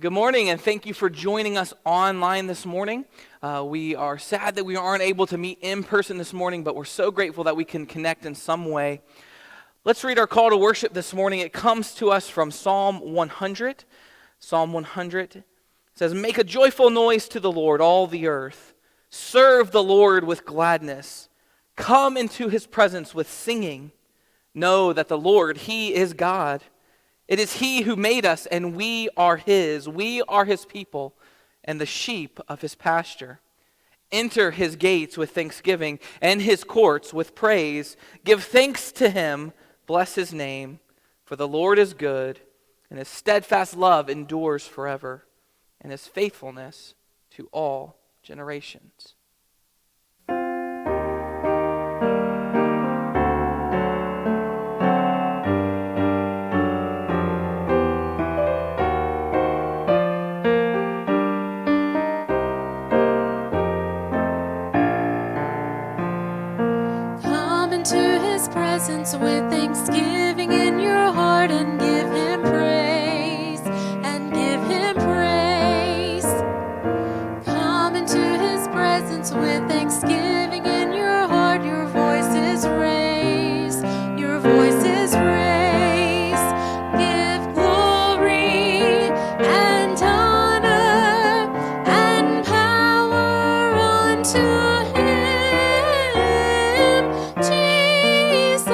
Good morning, and thank you for joining us online this morning. We are sad that we aren't able to meet in person this morning, but we're so grateful that we can connect in some way. Let's read our call to worship this morning. It comes to us from Psalm 100. Psalm 100 says, "Make a joyful noise to the Lord, all the earth. Serve the Lord with gladness. Come into his presence with singing. Know that the Lord, he is God. It is he who made us, and we are his. We are his people and the sheep of his pasture. Enter his gates with thanksgiving and his courts with praise. Give thanks to him, bless his name, for the Lord is good, and his steadfast love endures forever, and his faithfulness to all generations." Come into his presence with thanksgiving in your heart and give him praise, and give him praise. Come into his presence with thanksgiving in your heart. Your voice is raised, your voice is raised. Give glory and honor and power unto him, Jesus,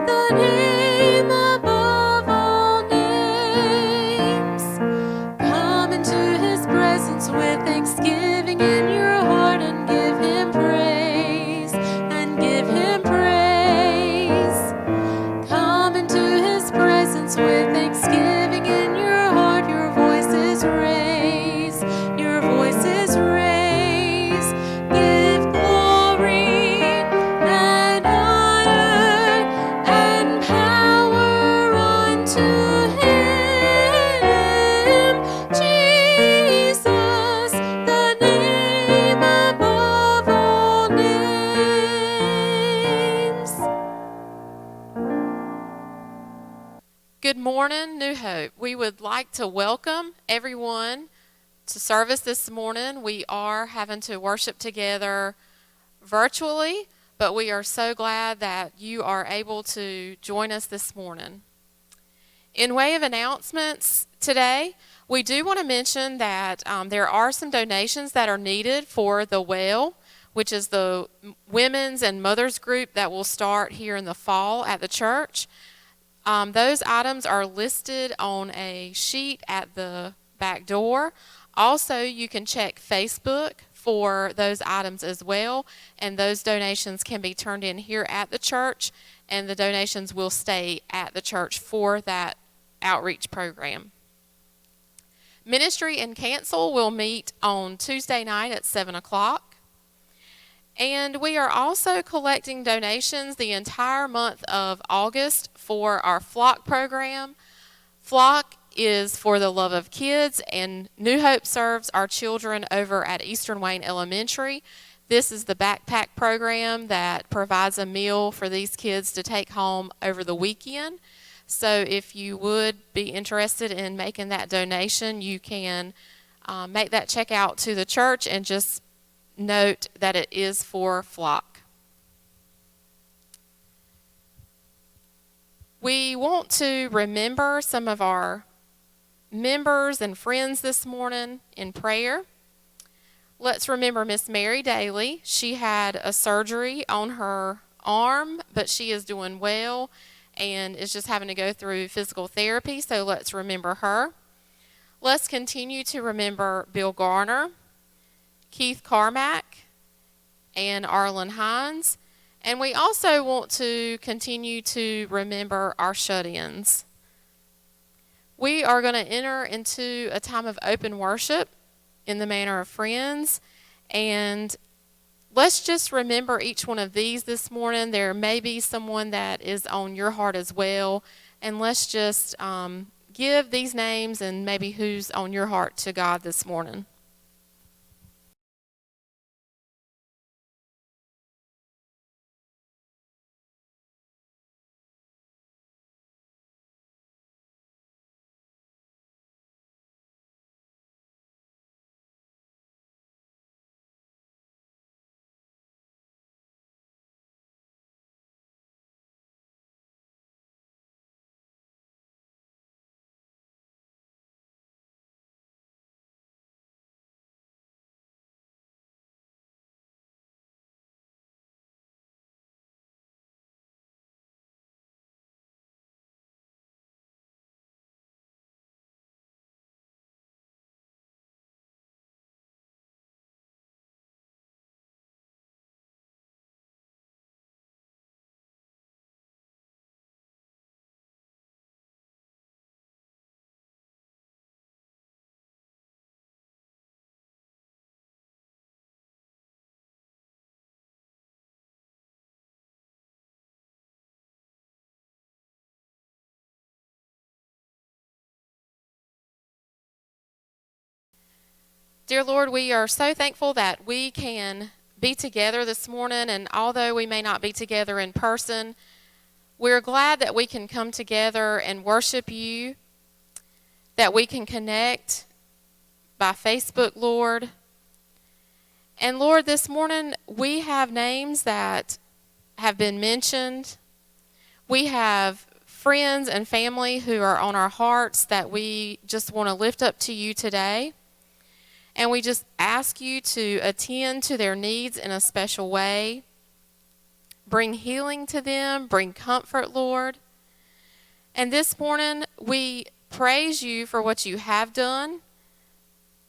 the name above all names. Come into his presence with thanksgiving in your heart and give him praise, and give him praise. Come into his presence with thanksgiving in your heart. Your voice is raised, your voice is raised. Give glory and honor and power unto him, Jesus, the name above all names. Good morning, New Hope. We would like to welcome everyone to service this morning. We are having to worship together virtually, but we are so glad that you are able to join us this morning. In way of announcements today, we do want to mention that there are some donations that are needed for the WELL, which is the women's and mothers group that will start here in the fall at the church. Those items are listed on a sheet at the back door. Also, you can check Facebook for those items as well, and those donations can be turned in here at the church, and the donations will stay at the church for that outreach program. Ministry and Cancel will meet on Tuesday night at 7 o'clock. And we are also collecting donations the entire month of August for our Flock program. Flock is for the love of kids, and New Hope serves our children over at Eastern Wayne Elementary. This is the backpack program that provides a meal for these kids to take home over the weekend. So if you would be interested in making that donation, you can make that check out to the church and just note that it is for Flock. We want to remember some of our members and friends this morning in prayer. Let's remember Miss Mary Daly. She had a surgery on her arm, but she is doing well and is just having to go through physical therapy, so let's remember her. Let's continue to remember Bill Garner, Keith Carmack, and Arlen Hines. And we also want to continue to remember our shut-ins. We are going to enter into a time of open worship in the manner of friends. And let's just remember each one of these this morning. There may be someone that is on your heart as well. And let's just give these names and maybe who's on your heart to God this morning. Dear Lord, we are so thankful that we can be together this morning, and although we may not be together in person, we're glad that we can come together and worship you, that we can connect by Facebook, Lord. And Lord, this morning we have names that have been mentioned. We have friends and family who are on our hearts that we just want to lift up to you today. And we just ask you to attend to their needs in a special way. Bring healing to them, bring comfort, Lord. And this morning we praise you for what you have done,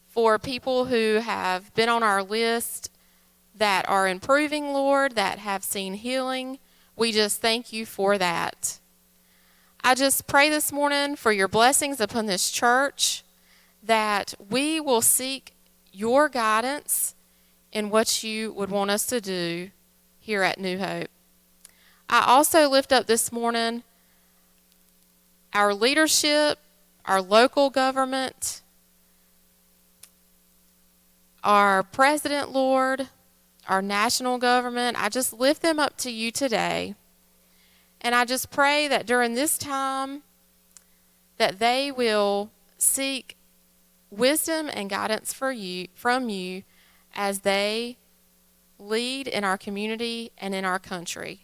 for people who have been on our list that are improving, Lord, that have seen healing. We just thank you for that. I just pray this morning for your blessings upon this church, that we will seek your guidance in what you would want us to do here at New Hope. I also lift up this morning our leadership, our local government, our president, Lord, our national government. I just lift them up to you today. And I just pray that during this time that they will seek wisdom and guidance from you as they lead in our community and in our country.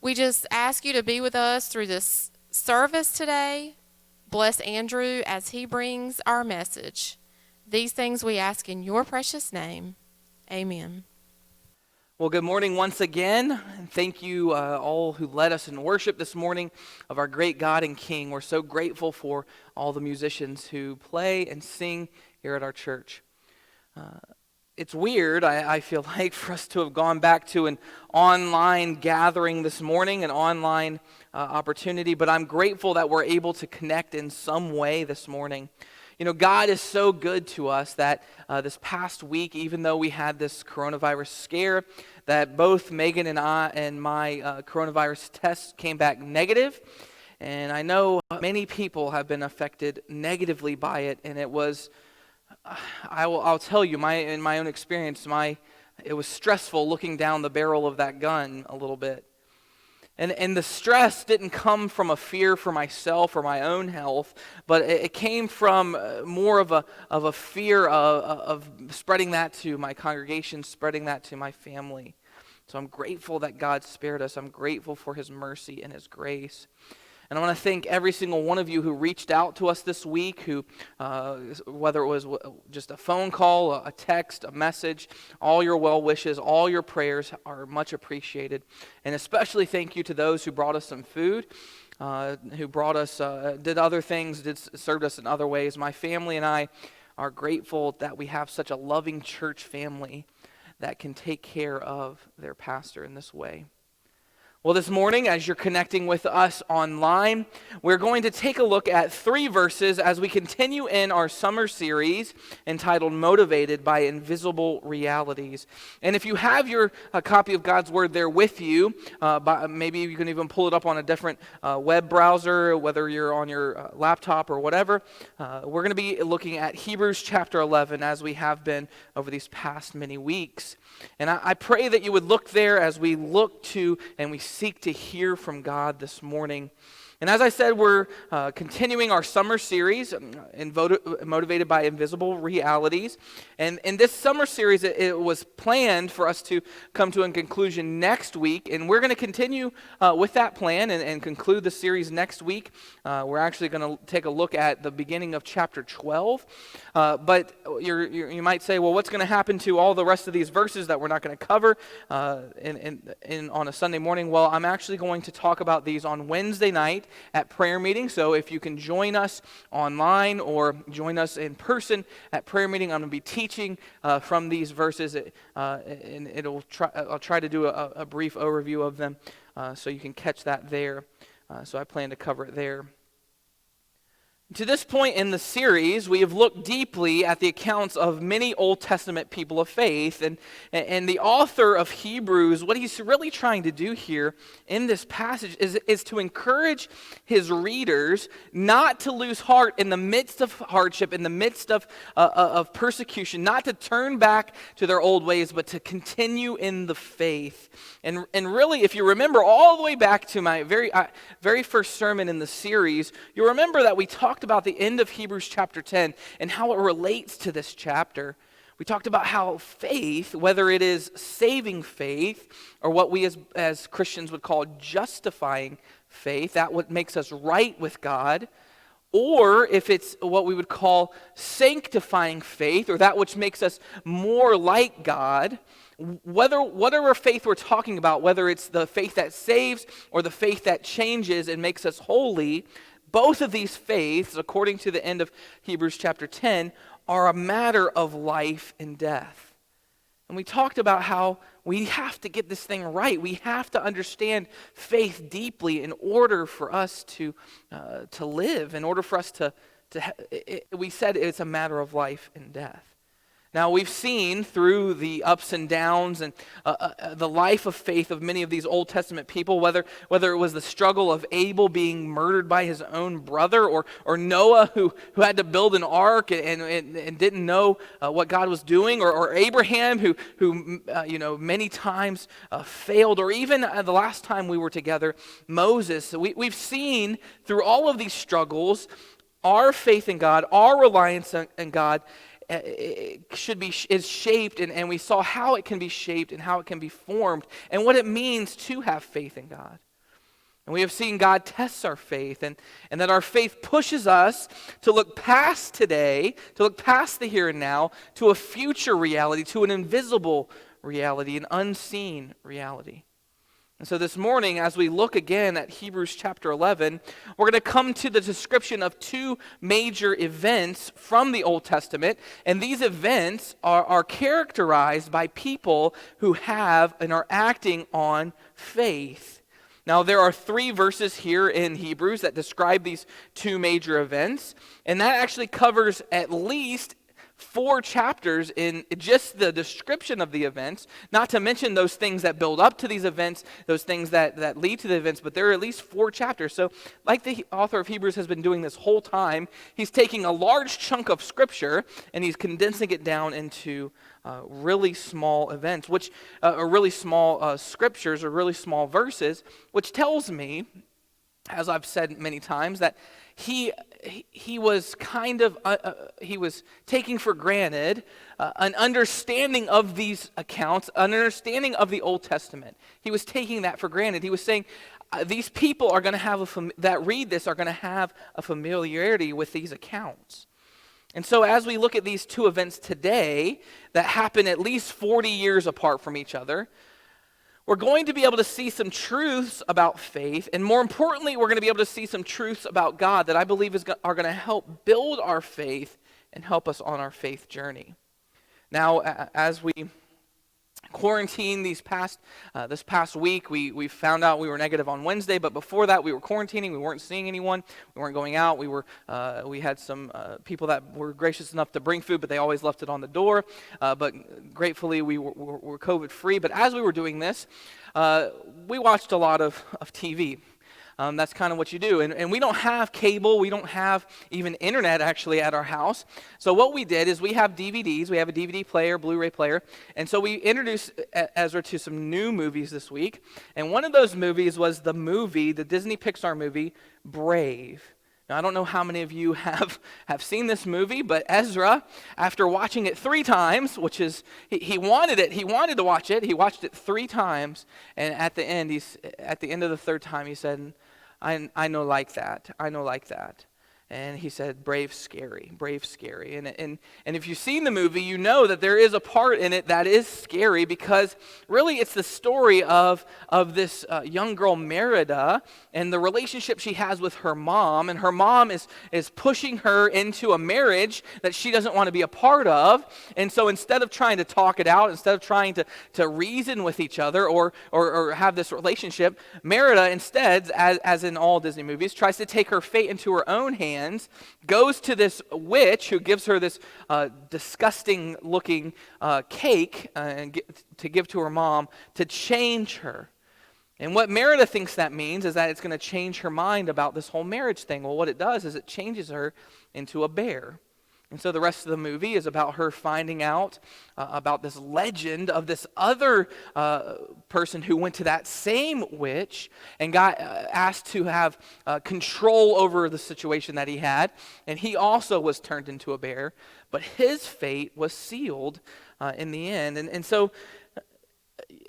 We just ask you to be with us through this service today. Bless Andrew as he brings our message. These things we ask in your precious name. Amen. Well, good morning once again, and thank you all who led us in worship this morning of our great God and King. We're so grateful for all the musicians who play and sing here at our church. It's weird, I feel like, for us to have gone back to an online gathering this morning, an online opportunity, but I'm grateful that we're able to connect in some way this morning. You know, God is so good to us that this past week, even though we had this coronavirus scare, that both Megan and I and my coronavirus test came back negative. And I know many people have been affected negatively by it. And it was, I'll tell you, in my own experience, it was stressful looking down the barrel of that gun a little bit. And the stress didn't come from a fear for myself or my own health, but it came from more of a fear of spreading that to my congregation, spreading that to my family. So I'm grateful that God spared us. I'm grateful for his mercy and his grace. And I want to thank every single one of you who reached out to us this week, who, whether it was just a phone call, a text, a message, all your well wishes, all your prayers are much appreciated. And especially thank you to those who brought us some food, who brought us, did other things, served us in other ways. My family and I are grateful that we have such a loving church family that can take care of their pastor in this way. Well, this morning, as you're connecting with us online, we're going to take a look at 3 verses as we continue in our summer series entitled Motivated by Invisible Realities. And if you have your copy of God's Word there with you, maybe you can even pull it up on a different web browser, whether you're on your laptop or whatever. We're going to be looking at Hebrews chapter 11 as we have been over these past many weeks. And I pray that you would look there as we look to and we seek to hear from God this morning. And as I said, we're continuing our summer series, Motivated by Invisible Realities. And in this summer series, it was planned for us to come to a conclusion next week. And we're going to continue with that plan and conclude the series next week. We're actually going to take a look at the beginning of chapter 12. But you might say, well, what's going to happen to all the rest of these verses that we're not going to cover on a Sunday morning? Well, I'm actually going to talk about these on Wednesday night at prayer meeting. So if you can join us online or join us in person at prayer meeting, I'm going to be teaching from these verses, and I'll try to do a brief overview of them so you can catch that there. So I plan to cover it there. To this point in the series, we have looked deeply at the accounts of many Old Testament people of faith, and the author of Hebrews, what he's really trying to do here in this passage is to encourage his readers not to lose heart in the midst of hardship, in the midst of persecution, not to turn back to their old ways, but to continue in the faith. And really, if you remember all the way back to my very first sermon in the series, you'll remember that we talked about the end of Hebrews chapter 10 and how it relates to this chapter. We talked about how faith, whether it is saving faith or what we as Christians would call justifying faith, that what makes us right with God, or if it's what we would call sanctifying faith, or that which makes us more like God, whatever faith we're talking about, whether it's the faith that saves or the faith that changes and makes us holy, both of these faiths, according to the end of Hebrews chapter 10, are a matter of life and death. And we talked about how we have to get this thing right. We have to understand faith deeply in order for us to live, in order for us we said it's a matter of life and death. Now, we've seen through the ups and downs and the life of faith of many of these Old Testament people, whether it was the struggle of Abel being murdered by his own brother, or Noah who had to build an ark and didn't know what God was doing, or Abraham who many times failed, or even the last time we were together, Moses. We've seen through all of these struggles, our faith in God, our reliance in God, is shaped, and we saw how it can be shaped and how it can be formed and what it means to have faith in God. And we have seen God tests our faith, and that our faith pushes us to look past today, to look past the here and now, to a future reality, to an invisible reality, an unseen reality. And so this morning, as we look again at Hebrews chapter 11, we're going to come to the description of two major events from the Old Testament. And these events are characterized by people who have and are acting on faith. Now, there are 3 verses here in Hebrews that describe these two major events. And that actually covers at least 4 chapters in just the description of the events, not to mention those things that build up to these events, those things that lead to the events, but there are at least 4 chapters. So like the author of Hebrews has been doing this whole time, he's taking a large chunk of Scripture and he's condensing it down into really small events, which are really small scriptures or really small verses, which tells me, as I've said many times, that he was he was taking for granted an understanding of these accounts, an understanding of the Old Testament. He was taking that for granted. He was saying these people are going to have that read this are going to have a familiarity with these accounts. And so as we look at these two events today that happen at least 40 years apart from each other, we're going to be able to see some truths about faith, and more importantly, we're going to be able to see some truths about God that I believe are going to help build our faith and help us on our faith journey. Now, as we quarantine this past week, we found out we were negative on Wednesday, but before that we were quarantining. We weren't seeing anyone. We weren't going out. We had some people that were gracious enough to bring food, but they always left it on the door. But gratefully we were COVID free. But as we were doing this, we watched a lot of TV. That's kind of what you do. And we don't have cable. We don't have even internet actually at our house. So what we did is we have DVDs. We have a DVD player, Blu-ray player. And so we introduced Ezra to some new movies this week. And one of those movies was the Disney Pixar movie, Brave. Now, I don't know how many of you have seen this movie, but Ezra, after watching it 3 times, which is, he wanted to watch it. He watched it 3 times. And at the end of the 3rd time, he said, I know like that. And he said, brave, scary. And if you've seen the movie, you know that there is a part in it that is scary, because really it's the story of this young girl, Merida, and the relationship she has with her mom. And her mom is pushing her into a marriage that she doesn't want to be a part of. And so instead of trying to talk it out, instead of trying to reason with each other or have this relationship, Merida instead, as in all Disney movies, tries to take her fate into her own hands hands, goes to this witch who gives her this disgusting looking cake to give to her mom to change her. And what Merida thinks that means is that it's going to change her mind about this whole marriage thing. Well, what it does is it changes her into a bear. And so the rest of the movie is about her finding out about this legend of this other person who went to that same witch and got asked to have control over the situation that he had. And he also was turned into a bear, but his fate was sealed in the end. And so,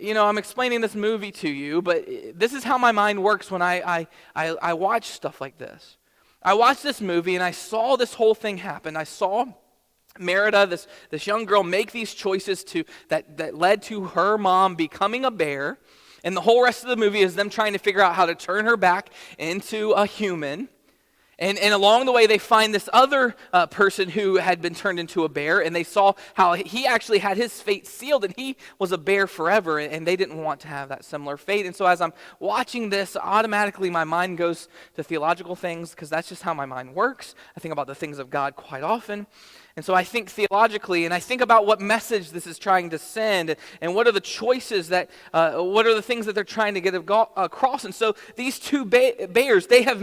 I'm explaining this movie to you, but this is how my mind works when I watch stuff like this. I watched this movie and I saw this whole thing happen. I saw Merida, this young girl, make these choices that led to her mom becoming a bear. And the whole rest of the movie is them trying to figure out how to turn her back into a human. And along the way, they find this other person who had been turned into a bear, and they saw how he actually had his fate sealed, and he was a bear forever, and they didn't want to have that similar fate. And so as I'm watching this, automatically my mind goes to theological things, because that's just how my mind works. I think about the things of God quite often. And so I think theologically, and I think about what message this is trying to send, and what are the choices what are the things that they're trying to get across. And so these two bears, they have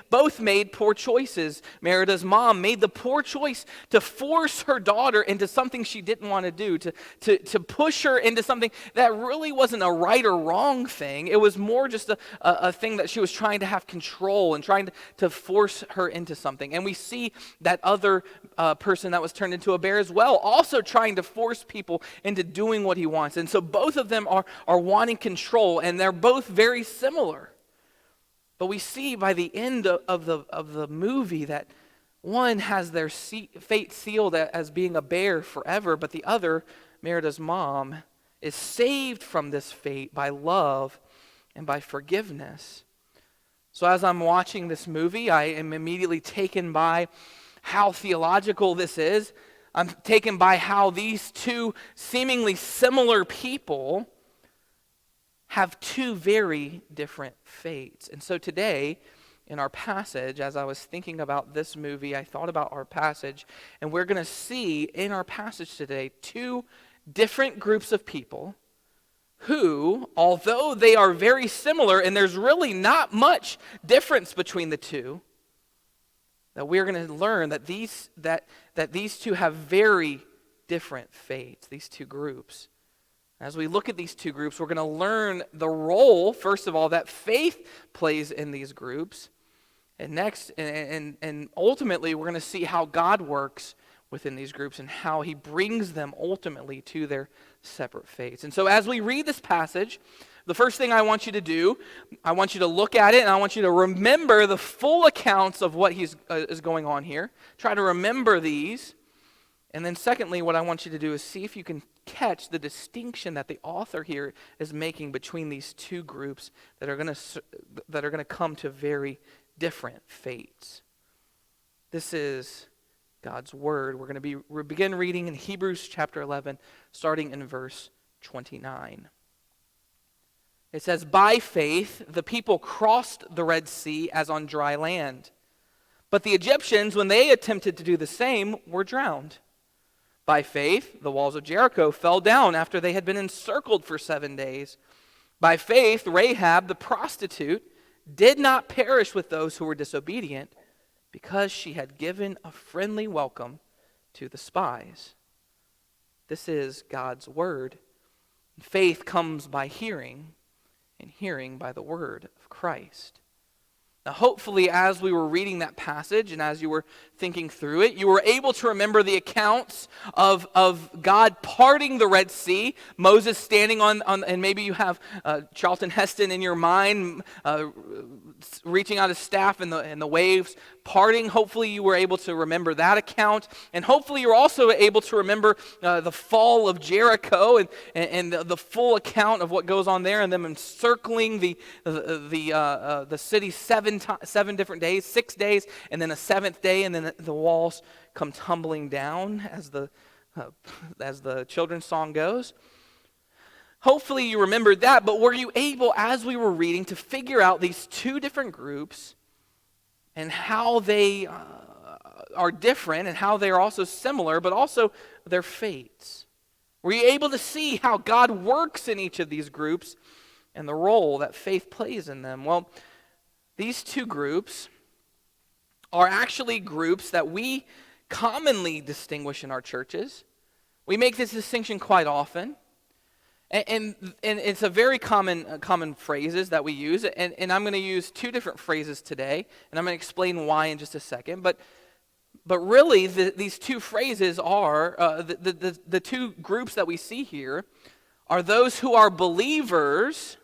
both made poor choices. Merida's mom made the poor choice to force her daughter into something she didn't want to do, to push her into something that really wasn't a right or wrong thing. It was more just a thing that she was trying to have control and trying to force her into something. And we see that other person that was turned into a bear as well, also trying to force people into doing what he wants. And so both of them are wanting control, and they're both very similar. But we see by the end of the movie that one has their fate sealed as being a bear forever, but the other, Merida's mom, is saved from this fate by love and by forgiveness. So as I'm watching this movie, I am immediately taken by how theological this is. I'm taken by how these two seemingly similar people have two very different fates. And so today, in our passage, as I was thinking about this movie, I thought about our passage, and we're going to see in our passage today two different groups of people who, although they are very similar, and there's really not much difference between the two, that we're going to learn that these two have very different fates, these two groups. As we look at these two groups, we're going to learn the role, first of all, that faith plays in these groups. And next, and ultimately, we're going to see how God works within these groups and how he brings them ultimately to their separate fates. And so as we read this passage, the first thing I want you to do, I want you to look at it and I want you to remember the full accounts of what is going on here. Try to remember these. And then secondly, what I want you to do is see if you can catch the distinction that the author here is making between these two groups that are going to come to very different fates. This is God's word. We're going to begin reading in Hebrews chapter 11, starting in verse 29. It says, "By faith, the people crossed the Red Sea as on dry land. But the Egyptians, when they attempted to do the same, were drowned. By faith, the walls of Jericho fell down after they had been encircled for 7 days. By faith, Rahab the prostitute did not perish with those who were disobedient, because she had given a friendly welcome to the spies." This is God's word. Faith comes by hearing, and hearing by the word of Christ. Now, hopefully, as we were reading that passage and as you were thinking through it, you were able to remember the accounts of God parting the Red Sea, Moses standing on and maybe you have Charlton Heston in your mind, reaching out his staff in the waves parting. Hopefully, you were able to remember that account, and hopefully, you're also able to remember the fall of Jericho and the full account of what goes on there, and them encircling the city 7 different days, 6 days, and then a 7th day, and then the walls come tumbling down as the children's song goes. Hopefully you remembered that, but were you able, as we were reading, to figure out these two different groups and how they are different and how they are also similar, but also their fates? Were you able to see how God works in each of these groups and the role that faith plays in them? Well, these two groups are actually groups that we commonly distinguish in our churches. We make this distinction quite often. And it's a very common phrases that we use, and I'm going to use two different phrases today, and I'm going to explain why in just a second. But really, these two phrases are the two groups that we see here are those who are believers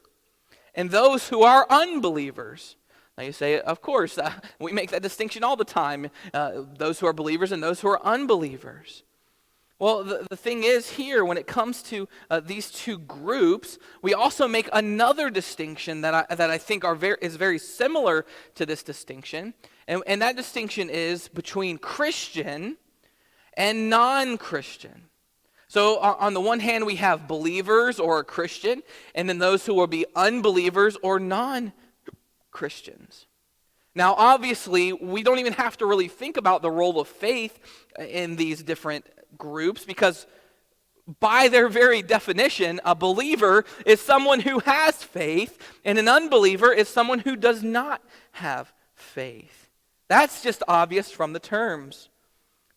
and those who are unbelievers. Now you say, of course, we make that distinction all the time, those who are believers and those who are unbelievers. Well, the thing is here, when it comes to these two groups, we also make another distinction that I think is very similar to this distinction, and that distinction is between Christian and non-Christian. So on the one hand, we have believers or a Christian, and then those who will be unbelievers or non-Christians. Now, obviously, we don't even have to really think about the role of faith in these different groups, because by their very definition, a believer is someone who has faith, and an unbeliever is someone who does not have faith. That's just obvious from the terms.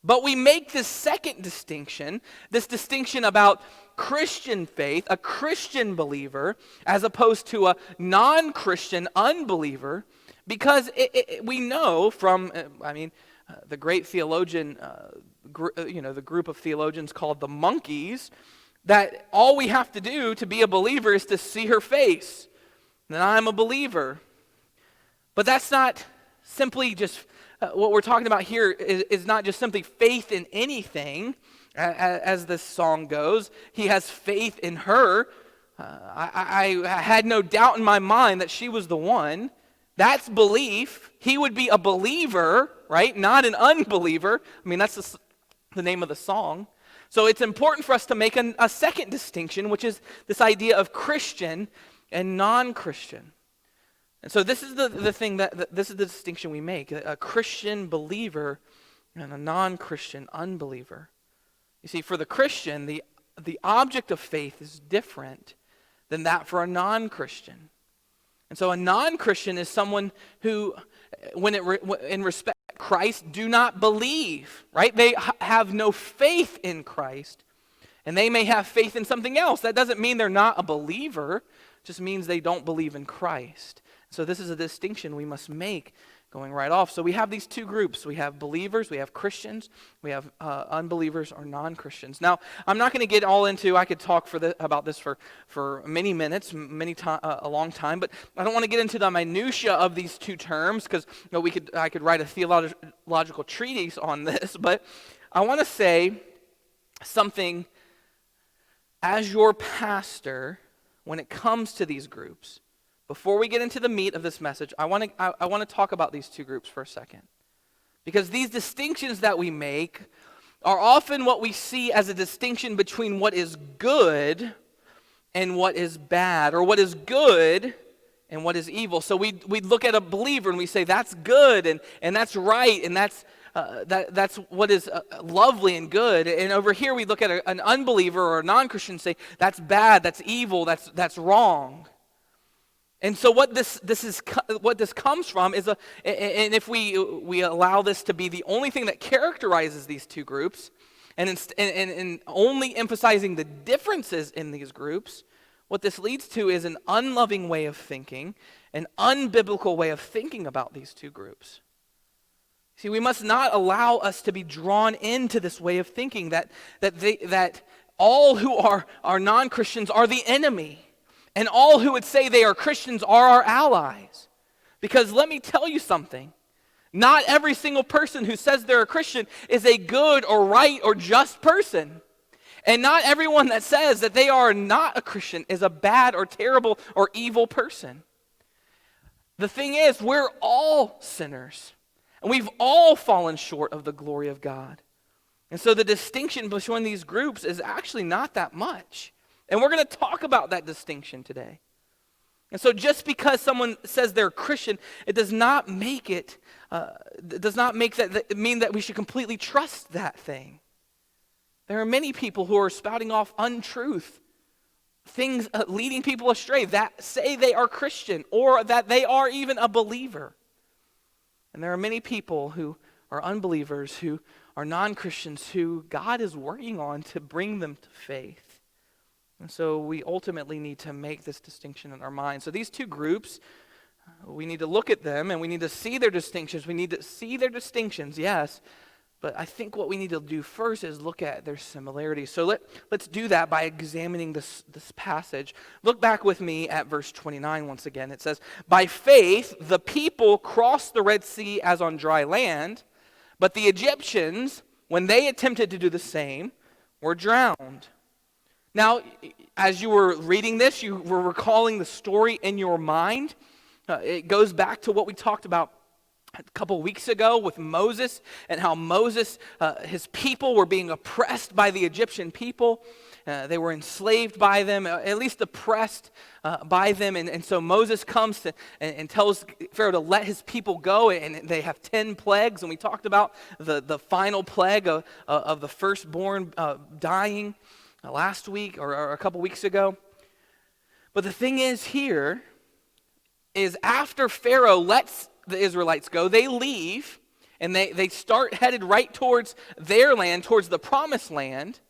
But we make this second distinction, this distinction about Christian faith, a Christian believer, as opposed to a non-Christian unbeliever, because we know from, the great theologian, the group of theologians called the Monkeys, that all we have to do to be a believer is to see her face. Then I'm a believer. But that's not simply just, what we're talking about here is not just simply faith in anything, as this song goes. He has faith in her. I had no doubt in my mind that she was the one. That's belief. He would be a believer, right? Not an unbeliever. That's the name of the song. So it's important for us to make a second distinction, which is this idea of Christian and non-Christian. And so this is the thing this is the distinction we make: a Christian believer and a non-Christian unbeliever. You see, for the Christian, the object of faith is different than that for a non-Christian. And so a non-Christian is someone who, in respect to Christ, do not believe, right? They have no faith in Christ, and they may have faith in something else. That doesn't mean they're not a believer. It just means they don't believe in Christ. So this is a distinction we must make going right off. So we have these two groups. We have believers, we have Christians, we have unbelievers or non-Christians. Now, I'm not going to get all into, I could talk about this for many minutes, a long time, but I don't want to get into the minutia of these two terms, because I could write a theological treatise on this, but I want to say something as your pastor when it comes to these groups. Before we get into the meat of this message, I want to talk about these two groups for a second. Because these distinctions that we make are often what we see as a distinction between what is good and what is bad, or what is good and what is evil. So we look at a believer and we say, that's good and that's right, and that's what is lovely and good. And over here we look at an unbeliever or a non-Christian and say, that's bad, that's evil, that's wrong. And so what this comes from is and if we allow this to be the only thing that characterizes these two groups, and only emphasizing the differences in these groups, what this leads to is an unloving way of thinking, an unbiblical way of thinking about these two groups. See, we must not allow us to be drawn into this way of thinking that all who are non-Christians are the enemy. And all who would say they are Christians are our allies. Because let me tell you something. Not every single person who says they're a Christian is a good or right or just person. And not everyone that says that they are not a Christian is a bad or terrible or evil person. The thing is, we're all sinners. And we've all fallen short of the glory of God. And so the distinction between these groups is actually not that much. And we're going to talk about that distinction today. And so just because someone says they're a Christian, it does not make that mean that we should completely trust that thing. There are many people who are spouting off untruth, things leading people astray, that say they are Christian or that they are even a believer. And there are many people who are unbelievers, who are non-Christians, who God is working on to bring them to faith. And so we ultimately need to make this distinction in our mind. So these two groups, we need to look at them and we need to see their distinctions. We need to see their distinctions, yes. But I think what we need to do first is look at their similarities. So let's do that by examining this passage. Look back with me at verse 29 once again. It says, "By faith the people crossed the Red Sea as on dry land, but the Egyptians, when they attempted to do the same, were drowned." Now, as you were reading this, you were recalling the story in your mind. It goes back to what we talked about a couple weeks ago with Moses and how Moses, his people were being oppressed by the Egyptian people. They were enslaved by them, at least oppressed by them. And so Moses comes and tells Pharaoh to let his people go, and they have 10 plagues. And we talked about the final plague of the firstborn dying last week or a couple weeks ago. But the thing is here is after Pharaoh lets the Israelites go, they leave and they start headed right towards their land, towards the promised land,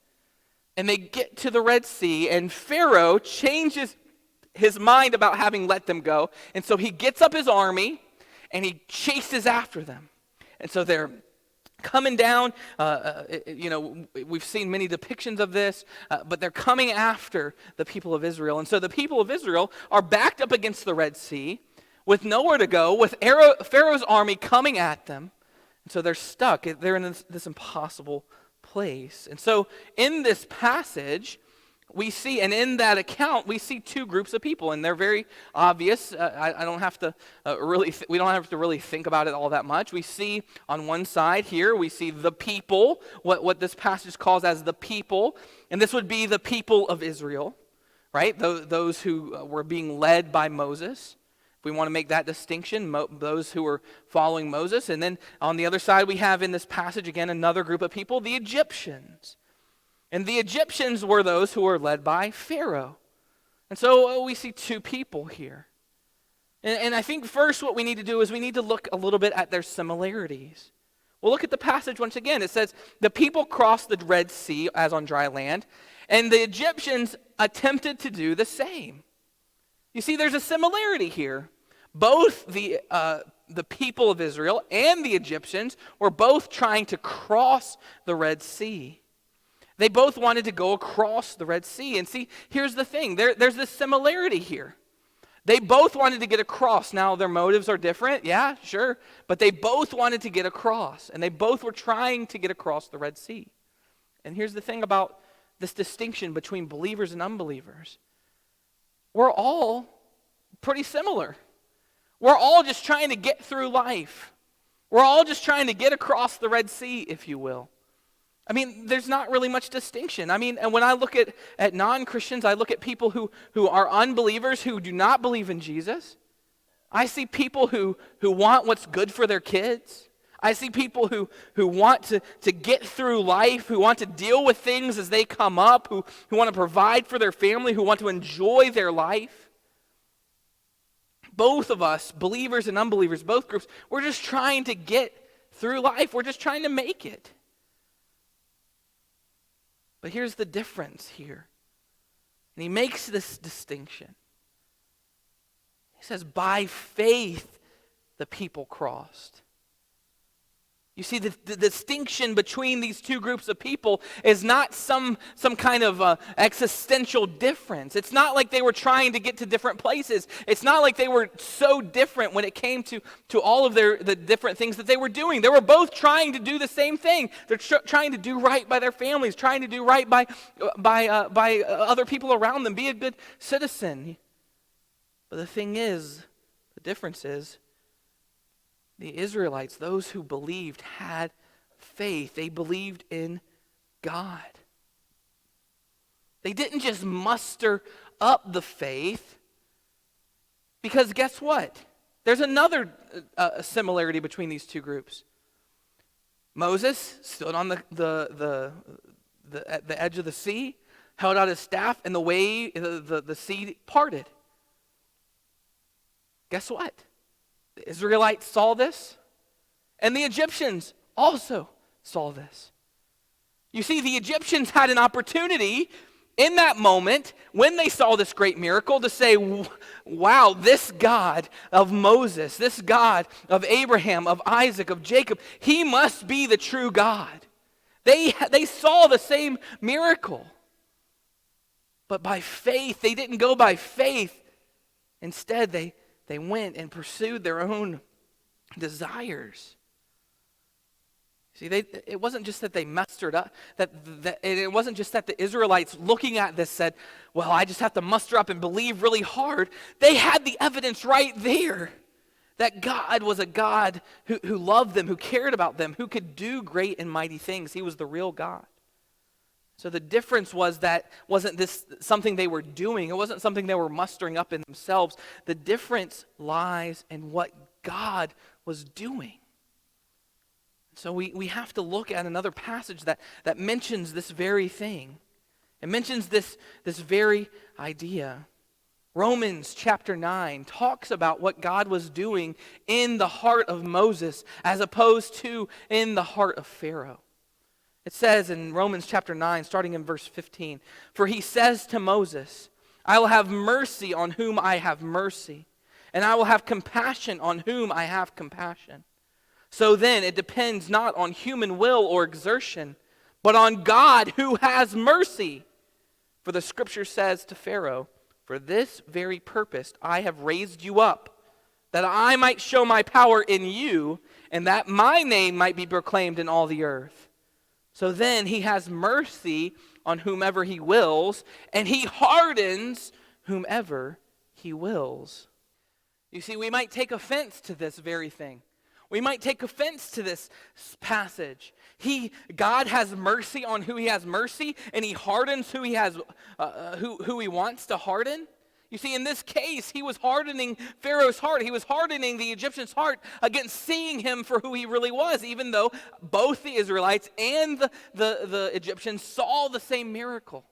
and they get to the Red Sea, and Pharaoh changes his mind about having let them go, and so he gets up his army and he chases after them. And so they're coming down, we've seen many depictions of this, but they're coming after the people of Israel. And so the people of Israel are backed up against the Red Sea with nowhere to go, with Pharaoh's army coming at them. And so they're stuck. They're in this impossible place. And so in this passage, we see, and in that account, we see two groups of people, and they're very obvious. I don't have to we don't have to really think about it all that much. We see on one side here, we see the people, what this passage calls as the people, and this would be the people of Israel, right? Those who were being led by Moses. If we want to make that distinction, those who were following Moses. And then on the other side, we have in this passage, again, another group of people, the Egyptians. And the Egyptians were those who were led by Pharaoh. And so we see two people here. And I think first what we need to do is we need to look a little bit at their similarities. Well, look at the passage once again. It says, the people crossed the Red Sea as on dry land, and the Egyptians attempted to do the same. You see, there's a similarity here. Both the people of Israel and the Egyptians were both trying to cross the Red Sea. They both wanted to go across the Red Sea. And see, here's the thing. There's this similarity here. They both wanted to get across. Now, their motives are different. Yeah, sure. But they both wanted to get across. And they both were trying to get across the Red Sea. And here's the thing about this distinction between believers and unbelievers. We're all pretty similar. We're all just trying to get through life. We're all just trying to get across the Red Sea, if you will. I mean, there's not really much distinction. I mean, and when I look at non-Christians, I look at people who are unbelievers, who do not believe in Jesus. I see people who want what's good for their kids. I see people who want to get through life, who want to deal with things as they come up, who want to provide for their family, who want to enjoy their life. Both of us, believers and unbelievers, both groups, we're just trying to get through life. We're just trying to make it. But here's the difference here. And he makes this distinction. He says, by faith the people crossed. You see, the distinction between these two groups of people is not some kind of existential difference. It's not like they were trying to get to different places. It's not like they were so different when it came to all of the different things that they were doing. They were both trying to do the same thing. They're trying to do right by their families, trying to do right by other people around them, be a good citizen. But the thing is, the difference is, the Israelites, those who believed, had faith. They believed in God. They didn't just muster up the faith. Because guess what? There's another similarity between these two groups. Moses stood on the at the edge of the sea, held out his staff, and the sea parted. Guess what? The Israelites saw this, and the Egyptians also saw this. You see, the Egyptians had an opportunity in that moment when they saw this great miracle to say, wow, this God of Moses, this God of Abraham, of Isaac, of Jacob, he must be the true God. They saw the same miracle. But by faith, they didn't go by faith. Instead, they went and pursued their own desires. See, it wasn't just that they mustered up, it wasn't just that the Israelites looking at this said, well, I just have to muster up and believe really hard. They had the evidence right there that God was a God who loved them, who cared about them, who could do great and mighty things. He was the real God. So the difference was that wasn't this something they were doing. It wasn't something they were mustering up in themselves. The difference lies in what God was doing. So we have to look at another passage that mentions this very thing. It mentions this very idea. Romans chapter 9 talks about what God was doing in the heart of Moses as opposed to in the heart of Pharaoh. It says in Romans chapter 9, starting in verse 15, "For he says to Moses, I will have mercy on whom I have mercy, and I will have compassion on whom I have compassion. So then it depends not on human will or exertion, but on God who has mercy. For the scripture says to Pharaoh, for this very purpose I have raised you up, that I might show my power in you, and that my name might be proclaimed in all the earth. So then he has mercy on whomever he wills, and he hardens whomever he wills." You see, we might take offense to this very thing. We might take offense to this passage. God has mercy on who he has mercy, and he hardens who who he wants to harden. You see, in this case, he was hardening Pharaoh's heart. He was hardening the Egyptian's heart against seeing him for who he really was, even though both the Israelites and the Egyptians saw the same miracle.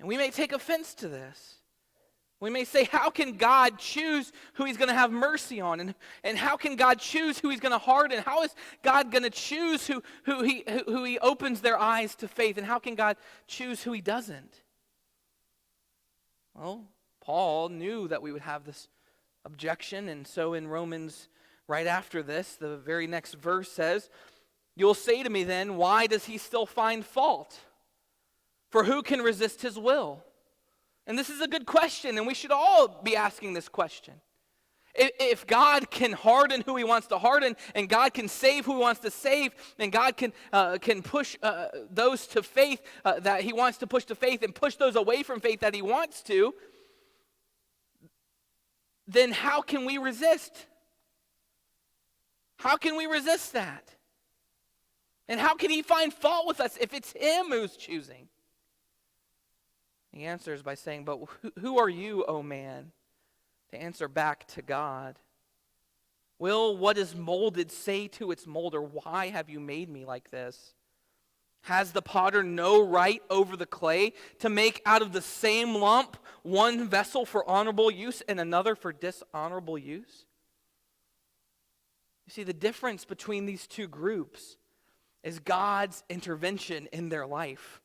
And we may take offense to this. We may say, how can God choose who he's going to have mercy on? And how can God choose who he's going to harden? How is God going to choose who he opens their eyes to faith? And how can God choose who he doesn't? Well, Paul knew that we would have this objection. And so in Romans, right after this, the very next verse says, "You'll say to me then, why does he still find fault? For who can resist his will?" And this is a good question, and we should all be asking this question. If God can harden who he wants to harden, and God can save who he wants to save, and God can push those to faith that he wants to push to faith, and push those away from faith that he wants to, then how can we resist? How can we resist that? And how can he find fault with us if it's him who's choosing? He answers by saying, "But who are you, O man, to answer back to God? Will what is molded say to its molder, why have you made me like this? Has the potter no right over the clay to make out of the same lump one vessel for honorable use and another for dishonorable use?" You see, the difference between these two groups is God's intervention in their life.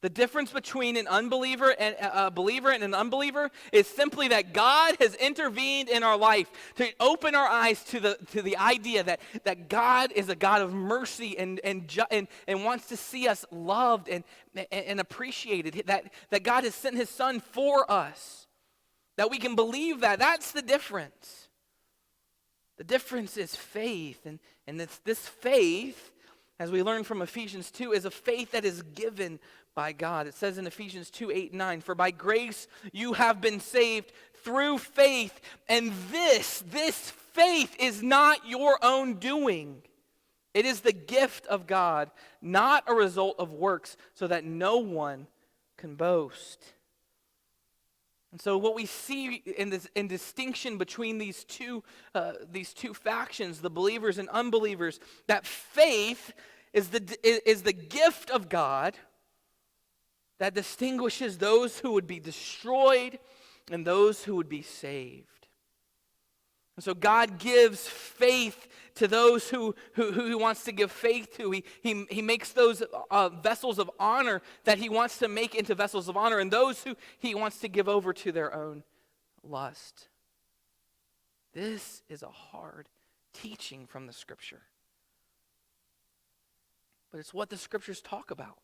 The difference between an unbeliever and a believer and an unbeliever is simply that God has intervened in our life to open our eyes to the idea that God is a God of mercy and wants to see us loved and appreciated. That God has sent his son for us. That we can believe that. That's the difference. The difference is faith. And this faith, as we learn from Ephesians 2, is a faith that is given by God. It says in Ephesians 2:8-9, "For by grace you have been saved through faith, and this faith is not your own doing. It is the gift of God, not a result of works, so that no one can boast." And so what we see in distinction between these two factions, the believers and unbelievers, that faith is the gift of God that distinguishes those who would be destroyed and those who would be saved. And so God gives faith to those who he wants to give faith to. He makes those vessels of honor that he wants to make into vessels of honor, and those who he wants to give over to their own lust. This is a hard teaching from the Scripture. But it's what the Scriptures talk about.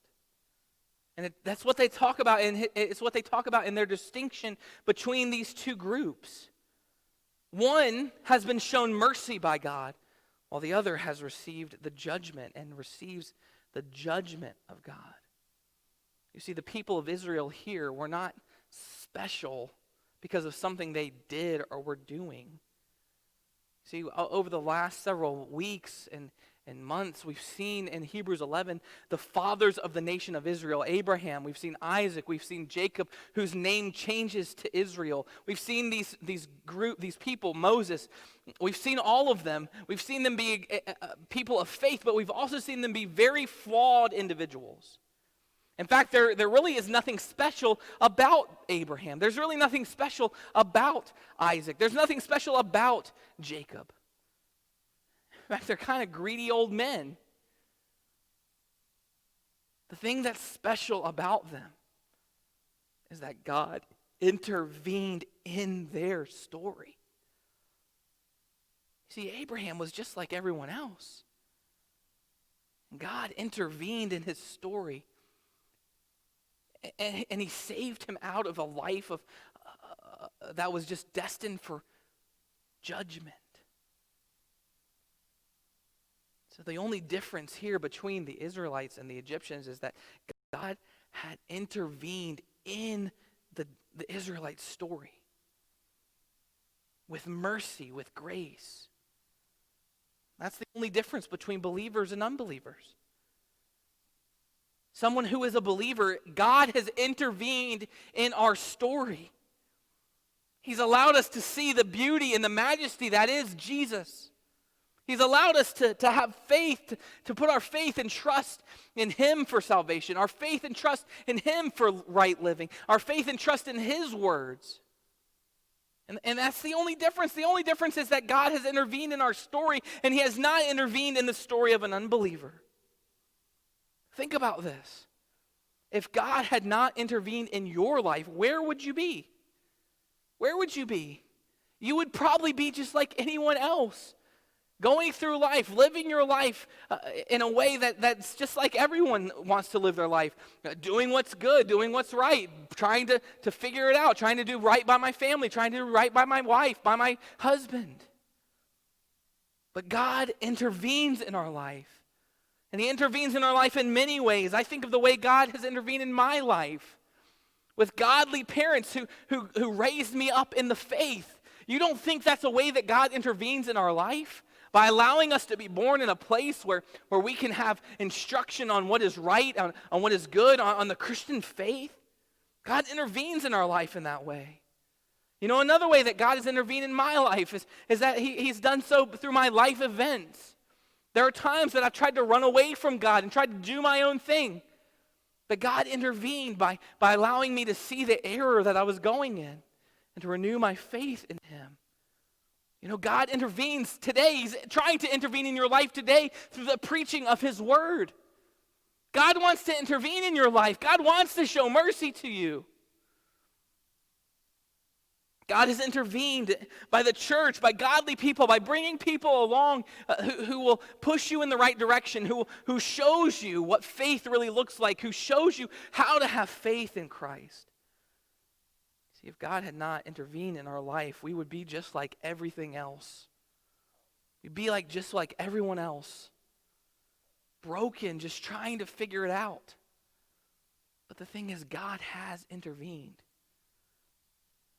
And that's what they talk about, and it's what they talk about in their distinction between these two groups. One has been shown mercy by God, while the other has received the judgment and receives the judgment of God. You see, the people of Israel here were not special because of something they did or were doing. See, over the last several weeks and months, we've seen in Hebrews 11 the fathers of the nation of Israel, Abraham. We've seen Isaac. We've seen Jacob, whose name changes to Israel. We've seen these people, Moses. We've seen all of them. We've seen them be people of faith, but we've also seen them be very flawed individuals. In fact, there really is nothing special about Abraham. There's really nothing special about Isaac. There's nothing special about Jacob. In fact, they're kind of greedy old men. The thing that's special about them is that God intervened in their story. See, Abraham was just like everyone else. God intervened in his story. And he saved him out of a life of that was just destined for judgment. So the only difference here between the Israelites and the Egyptians is that God had intervened in the Israelite story with mercy, with grace. That's the only difference between believers and unbelievers. Someone who is a believer, God has intervened in our story. He's allowed us to see the beauty and the majesty that is Jesus. He's allowed us to have faith, to put our faith and trust in Him for salvation, our faith and trust in Him for right living, our faith and trust in His words. And that's the only difference. The only difference is that God has intervened in our story, and He has not intervened in the story of an unbeliever. Think about this. If God had not intervened in your life, where would you be? Where would you be? You would probably be just like anyone else. Going through life, living your life in a way that's just like everyone wants to live their life. Doing what's good, doing what's right, trying to figure it out, trying to do right by my family, trying to do right by my wife, by my husband. But God intervenes in our life. And He intervenes in our life in many ways. I think of the way God has intervened in my life with godly parents who raised me up in the faith. You don't think that's a way that God intervenes in our life? By allowing us to be born in a place where we can have instruction on what is right, on what is good, on the Christian faith. God intervenes in our life in that way. You know, another way that God has intervened in my life is that He's done so through my life events. There are times that I've tried to run away from God and tried to do my own thing. But God intervened by allowing me to see the error that I was going in and to renew my faith in Him. You know, God intervenes today. He's trying to intervene in your life today through the preaching of His word. God wants to intervene in your life. God wants to show mercy to you. God has intervened by the church, by godly people, by bringing people along who will push you in the right direction, who shows you what faith really looks like, who shows you how to have faith in Christ. See, if God had not intervened in our life, we would be just like everything else. We'd be just like everyone else. Broken, just trying to figure it out. But the thing is, God has intervened.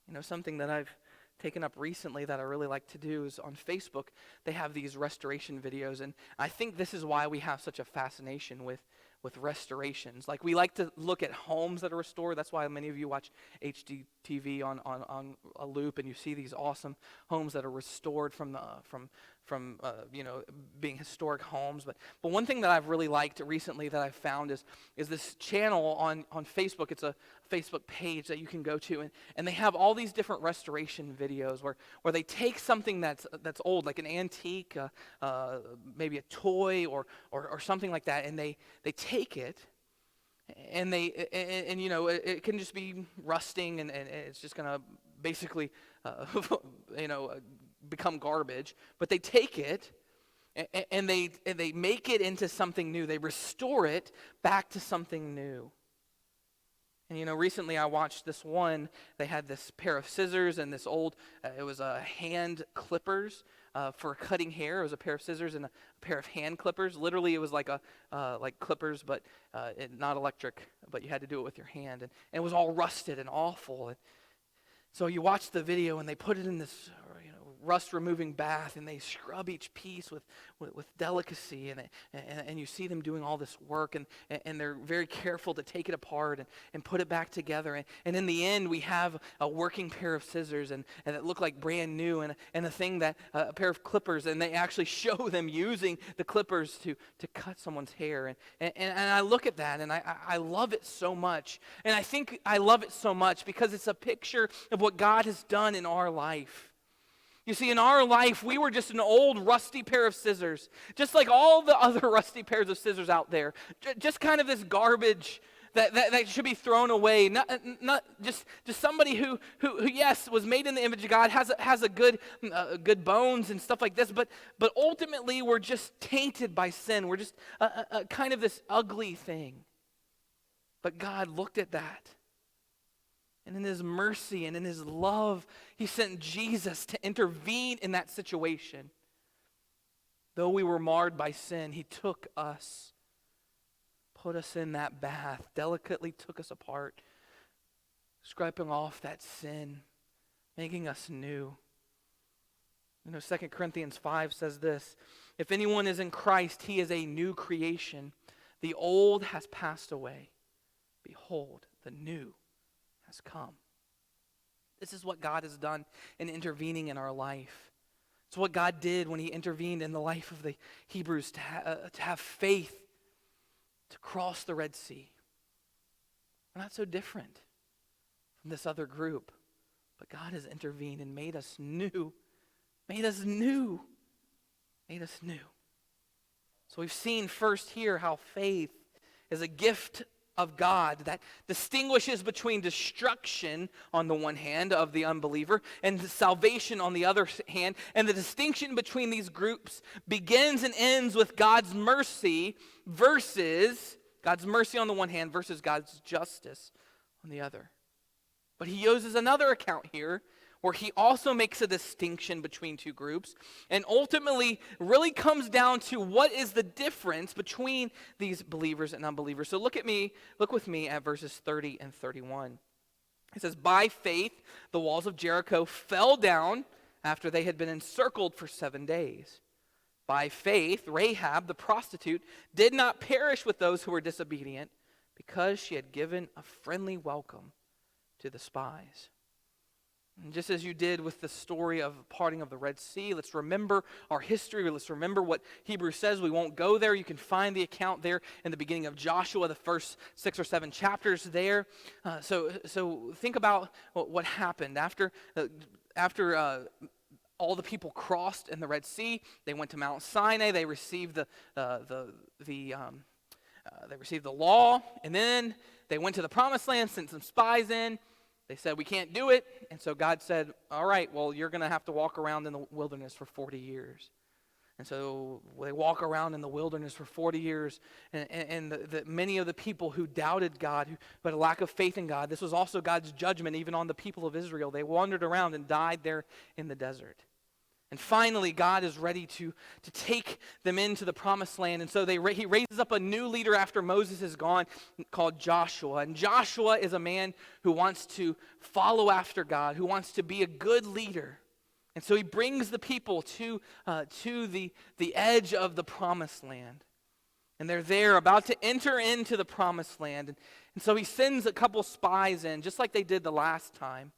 You know, something that I've taken up recently that I really like to do is on Facebook, they have these restoration videos. And I think this is why we have such a fascination with with restorations. Like we like to look at homes that are restored. That's why many of you watch HGTV on a loop, and you see these awesome homes that are restored from being historic homes. But one thing that I've really liked recently that I've found is this channel on Facebook. It's a Facebook page that you can go to, and they have all these different restoration videos where they take something that's old, like an antique, maybe a toy or something like that, and they take it, and it can just be rusting, and it's just gonna basically become garbage. But they take it and they make it into something new. They restore it back to something new. And recently I watched this one. They had this pair of scissors and this old, it was a hand clippers for cutting hair. It was a pair of scissors and a pair of hand clippers. Literally, it was like clippers, but not electric. But you had to do it with your hand, and it was all rusted and awful. And so you watch the video, and they put it in this rust-removing bath, and they scrub each piece with delicacy, and you see them doing all this work, and they're very careful to take it apart and put it back together. And in the end, we have a working pair of scissors, and it looked like brand new, and a thing that a pair of clippers, and they actually show them using the clippers to cut someone's hair. And I look at that, and I love it so much. And I think I love it so much because it's a picture of what God has done in our life. You see, in our life, we were just an old rusty pair of scissors, just like all the other rusty pairs of scissors out there. Just kind of this garbage that should be thrown away. Not just somebody who yes, was made in the image of God, has a good bones and stuff like this, but ultimately we're just tainted by sin. We're just a kind of this ugly thing. But God looked at that. And in his mercy and in his love, he sent Jesus to intervene in that situation. Though we were marred by sin, he took us, put us in that bath, delicately took us apart, scraping off that sin, making us new. 2 Corinthians 5 says this, if anyone is in Christ, he is a new creation. The old has passed away. Behold, the new has come. This is what God has done in intervening in our life. It's what God did when he intervened in the life of the Hebrews to have faith to cross the Red Sea. We're not so different from this other group, but God has intervened and made us new. Made us new. Made us new. So we've seen first here how faith is a gift of God that distinguishes between destruction on the one hand of the unbeliever and salvation on the other hand. And the distinction between these groups begins and ends with God's mercy versus God's mercy on the one hand versus God's justice on the other. But he uses another account here where he also makes a distinction between two groups and ultimately really comes down to what is the difference between these believers and unbelievers. So look with me at verses 30 and 31. It says, by faith, the walls of Jericho fell down after they had been encircled for 7 days. By faith, Rahab, the prostitute, did not perish with those who were disobedient because she had given a friendly welcome to the spies. And just as you did with the story of parting of the Red Sea, let's remember our history. Let's remember what Hebrews says. We won't go there. You can find the account there in the beginning of Joshua, the first 6 or 7 chapters there. So think about what happened after all the people crossed in the Red Sea. They went to Mount Sinai. They received the law, and then they went to the Promised Land, sent some spies in. They said, we can't do it. And so God said, all right, well, you're going to have to walk around in the wilderness for 40 years. And so they walk around in the wilderness for 40 years. And many of the people who doubted God, who had a lack of faith in God, this was also God's judgment even on the people of Israel. They wandered around and died there in the desert. And finally, God is ready to take them into the Promised Land. And so he raises up a new leader after Moses is gone called Joshua. And Joshua is a man who wants to follow after God, who wants to be a good leader. And so he brings the people to the edge of the Promised Land. And they're there about to enter into the promised land. And so he sends a couple spies in, just like they did the last time,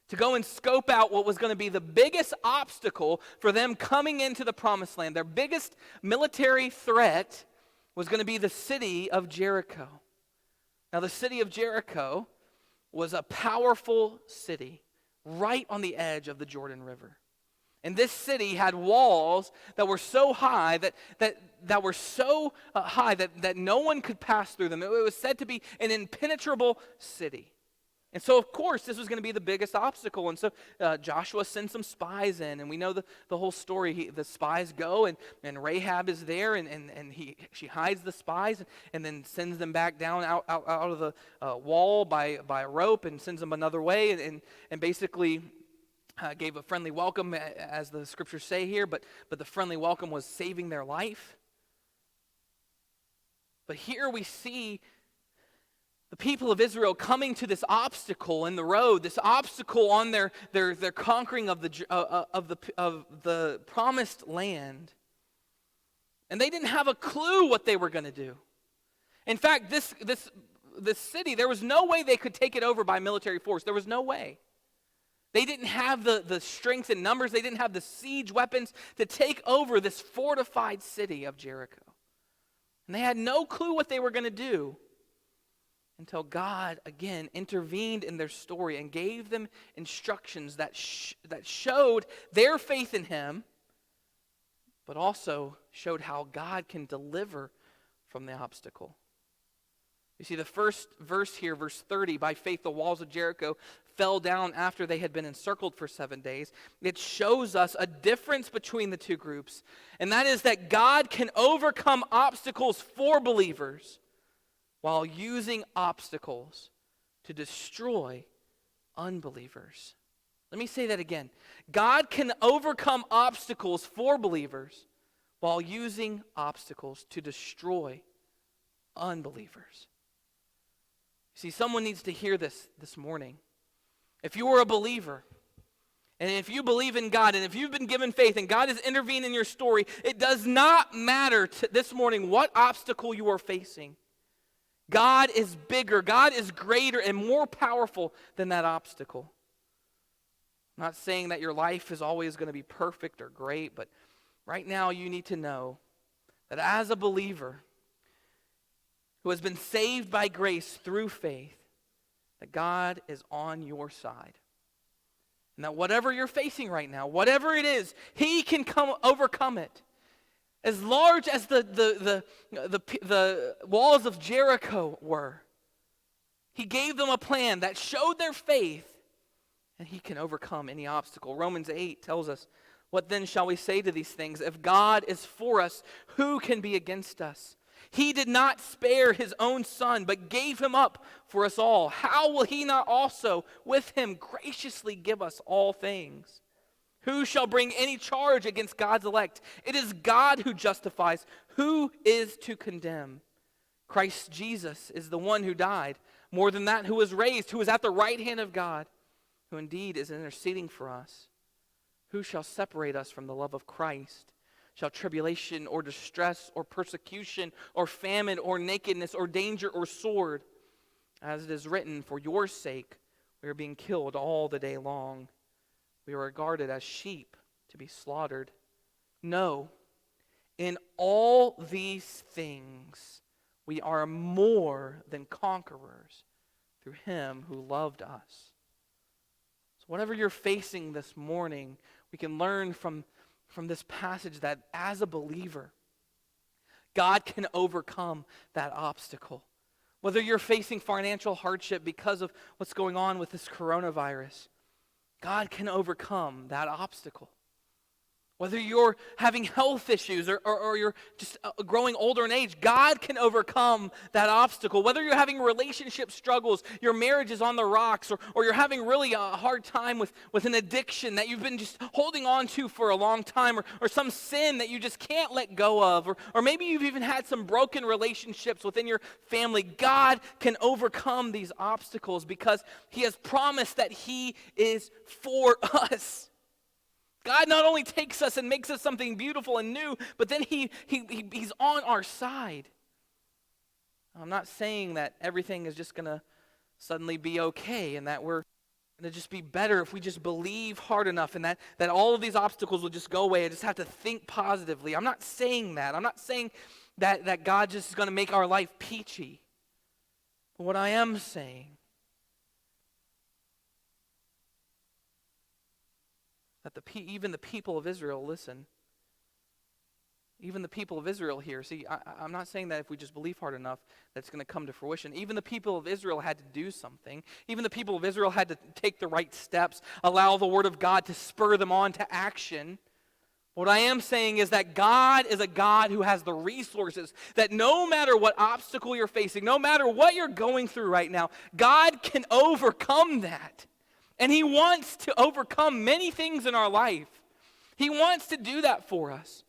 to go and scope out what was going to be the biggest obstacle for them coming into the promised land. Their biggest military threat was going to be the city of Jericho. Now, the city of Jericho was a powerful city right on the edge of the Jordan River. And this city had walls that were so high that were so high that no one could pass through them. It was said to be an impenetrable city. And so, of course, this was going to be the biggest obstacle. And so Joshua sends some spies in, and we know the whole story. The spies go, and Rahab is there, and she hides the spies and then sends them back down out of the wall by a rope and sends them another way and basically gave a friendly welcome, as the scriptures say here, but the friendly welcome was saving their life. But here we see the people of Israel coming to this obstacle in the road, this obstacle on their conquering of the promised land. And they didn't have a clue what they were going to do. In fact, this city, there was no way they could take it over by military force. There was no way. They didn't have the strength in numbers. They didn't have the siege weapons to take over this fortified city of Jericho. And they had no clue what they were going to do until God, again, intervened in their story and gave them instructions that showed their faith in Him, but also showed how God can deliver from the obstacle. You see, the first verse here, verse 30, by faith the walls of Jericho fell down after they had been encircled for 7 days. It shows us a difference between the two groups, and that is that God can overcome obstacles for believers while using obstacles to destroy unbelievers. Let me say that again. God can overcome obstacles for believers while using obstacles to destroy unbelievers. See, someone needs to hear this morning. If you are a believer, and if you believe in God, and if you've been given faith, and God has intervened in your story, it does not matter this morning what obstacle you are facing. God is bigger, God is greater and more powerful than that obstacle. I'm not saying that your life is always going to be perfect or great, but right now you need to know that as a believer who has been saved by grace through faith, that God is on your side. And that whatever you're facing right now, whatever it is, He can overcome it. As large as the walls of Jericho were, He gave them a plan that showed their faith, and He can overcome any obstacle. Romans 8 tells us, "What then shall we say to these things? If God is for us, who can be against us? He did not spare His own Son, but gave Him up for us all. How will He not also with Him graciously give us all things? Who shall bring any charge against God's elect? It is God who justifies. Who is to condemn? Christ Jesus is the one who died. More than that, who was raised, who is at the right hand of God, who indeed is interceding for us. Who shall separate us from the love of Christ? Shall tribulation or distress or persecution or famine or nakedness or danger or sword? As it is written, for your sake we are being killed all the day long. We are regarded as sheep to be slaughtered. No, in all these things we are more than conquerors through Him who loved us." So whatever you're facing this morning, we can learn from this passage that as a believer, God can overcome that obstacle. Whether you're facing financial hardship because of what's going on with this coronavirus, God can overcome that obstacle. Whether you're having health issues or you're just growing older in age, God can overcome that obstacle. Whether you're having relationship struggles, your marriage is on the rocks, or you're having really a hard time with an addiction that you've been just holding on to for a long time, or some sin that you just can't let go of, or maybe you've even had some broken relationships within your family, God can overcome these obstacles because He has promised that He is for us. God not only takes us and makes us something beautiful and new, but then He's on our side. I'm not saying that everything is just going to suddenly be okay and that we're going to just be better if we just believe hard enough and that all of these obstacles will just go away. I just have to think positively. I'm not saying that. I'm not saying that God just is going to make our life peachy. But what I am saying that even the people of Israel, listen, even the people of Israel here, see, I'm not saying that if we just believe hard enough that it's going to come to fruition. Even the people of Israel had to do something. Even the people of Israel had to take the right steps, allow the word of God to spur them on to action. What I am saying is that God is a God who has the resources, that no matter what obstacle you're facing, no matter what you're going through right now, God can overcome that. And He wants to overcome many things in our life. He wants to do that for us.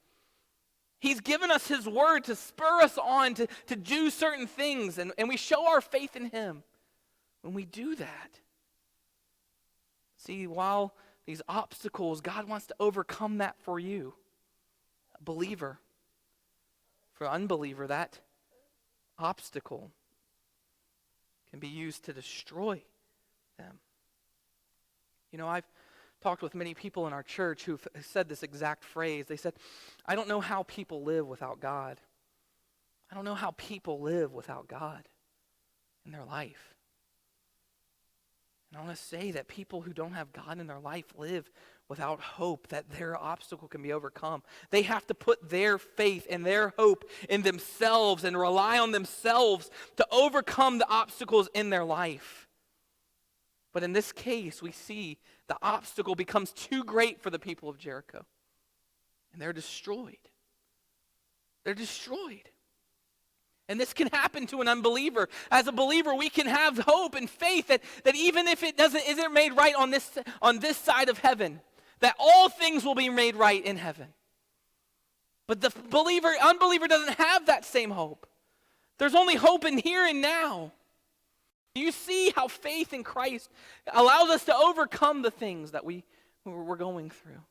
He's given us His word to spur us on to do certain things, and we show our faith in Him when we do that. See, while these obstacles, God wants to overcome that for you, a believer. For an unbeliever, that obstacle can be used to destroy them. You know, I've talked with many people in our church who've said this exact phrase. They said, I don't know how people live without God. I don't know how people live without God in their life. And I want to say that people who don't have God in their life live without hope that their obstacle can be overcome. They have to put their faith and their hope in themselves and rely on themselves to overcome the obstacles in their life. But in this case, we see the obstacle becomes too great for the people of Jericho. And they're destroyed. They're destroyed. And this can happen to an unbeliever. As a believer, we can have hope and faith that even if it isn't made right on this side of heaven, that all things will be made right in heaven. But the unbeliever doesn't have that same hope. There's only hope in here and now. You see how faith in Christ allows us to overcome the things that we're going through.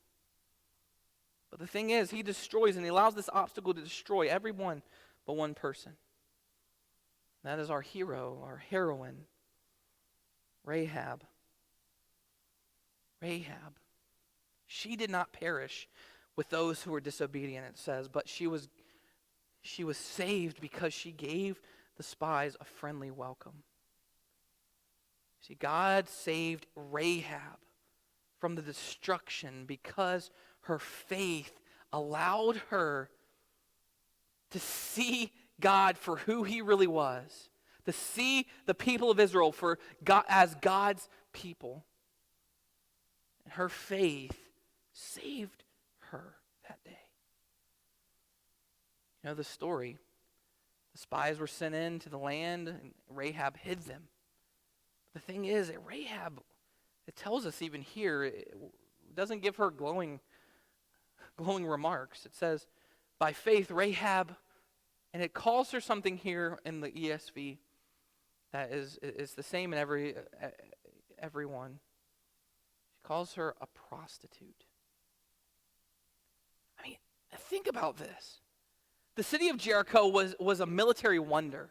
But the thing is, He destroys and He allows this obstacle to destroy everyone but one person. That is our hero, our heroine, Rahab. Rahab. She did not perish with those who were disobedient, it says, but she was saved because she gave the spies a friendly welcome. See, God saved Rahab from the destruction because her faith allowed her to see God for who He really was, to see the people of Israel for God, as God's people. And her faith saved her that day. You know the story. The spies were sent into the land, and Rahab hid them. The thing is, that Rahab, it tells us even here, it doesn't give her glowing remarks. It says, by faith, Rahab, and it calls her something here in the ESV that is the same in every one. She calls her a prostitute. I mean, think about this. The city of Jericho was a military wonder.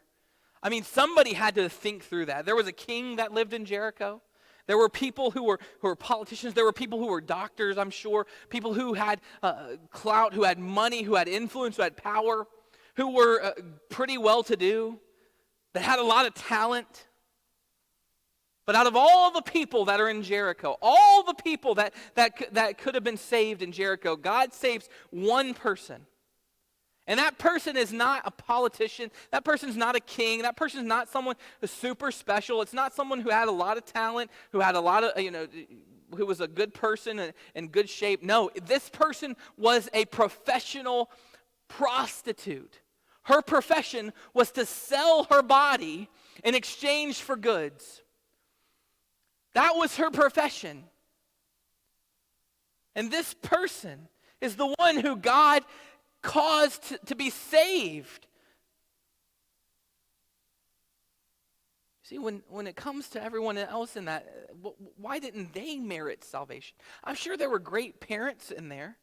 I mean, somebody had to think through that. There was a king that lived in Jericho. There were people who were politicians. There were people who were doctors, I'm sure. People who had clout, who had money, who had influence, who had power, who were pretty well-to-do, that had a lot of talent. But out of all the people that are in Jericho, all the people that could have been saved in Jericho, God saves one person. And that person is not a politician. That person's not a king. That person's not someone who's super special. It's not someone who had a lot of talent, who had a lot of, who was a good person and in good shape. No, this person was a professional prostitute. Her profession was to sell her body in exchange for goods. That was her profession. And this person is the one who God caused to be saved. See, when it comes to everyone else in that, why didn't they merit salvation? I'm sure there were great parents in there.